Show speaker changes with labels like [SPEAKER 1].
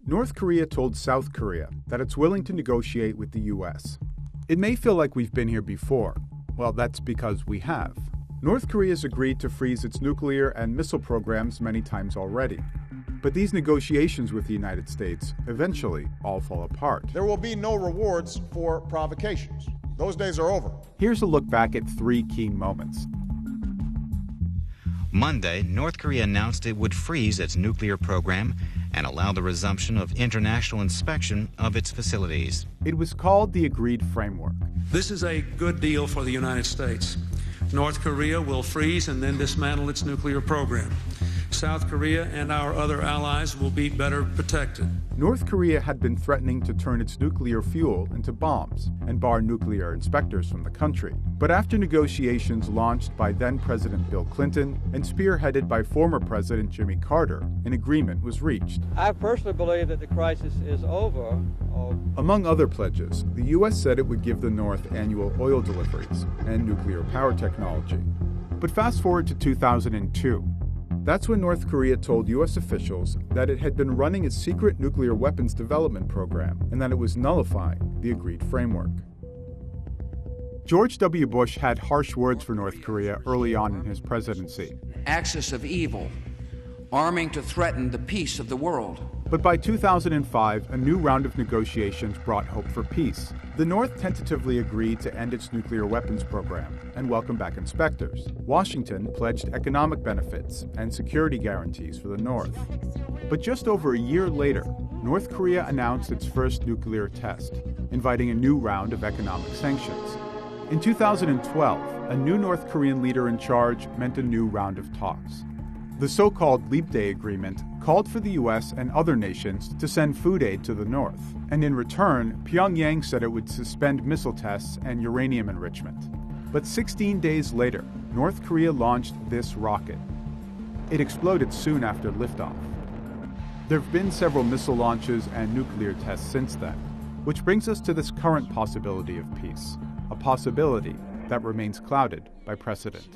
[SPEAKER 1] North Korea told South Korea that it's willing to negotiate with the US. It may feel like we've been here before. Well, that's because we have. North Korea's agreed to freeze its nuclear and missile programs many times already. But these negotiations with the United States eventually all fall apart.
[SPEAKER 2] There will be no rewards for provocations. Those days are over.
[SPEAKER 1] Here's a look back at 3 key moments.
[SPEAKER 3] Monday, North Korea announced it would freeze its nuclear program and allow the resumption of international inspection of its facilities.
[SPEAKER 1] It was called the Agreed Framework.
[SPEAKER 4] This is a good deal for the United States. North Korea will freeze and then dismantle its nuclear program. South Korea and our other allies will be better protected.
[SPEAKER 1] North Korea had been threatening to turn its nuclear fuel into bombs and bar nuclear inspectors from the country. But after negotiations launched by then-President Bill Clinton and spearheaded by former President Jimmy Carter, an agreement was reached.
[SPEAKER 5] I personally believe that the crisis is over.
[SPEAKER 1] Among other pledges, the U.S. said it would give the North annual oil deliveries and nuclear power technology. But fast forward to 2002. That's when North Korea told U.S. officials that it had been running its secret nuclear weapons development program and that it was nullifying the agreed framework. George W. Bush had harsh words for North Korea early on in his presidency.
[SPEAKER 6] Axis of evil, arming to threaten the peace of the world.
[SPEAKER 1] But by 2005, a new round of negotiations brought hope for peace. The North tentatively agreed to end its nuclear weapons program and welcome back inspectors. Washington pledged economic benefits and security guarantees for the North. But just over a year later, North Korea announced its first nuclear test, inviting a new round of economic sanctions. In 2012, a new North Korean leader in charge meant a new round of talks. The so-called Limite Agreement called for the U.S. and other nations to send food aid to the North, and in return, Pyongyang said it would suspend missile tests and uranium enrichment. But 16 days later, North Korea launched this rocket. It exploded soon after liftoff. There have been several missile launches and nuclear tests since then, which brings us to this current possibility of peace, a possibility that remains clouded by precedent.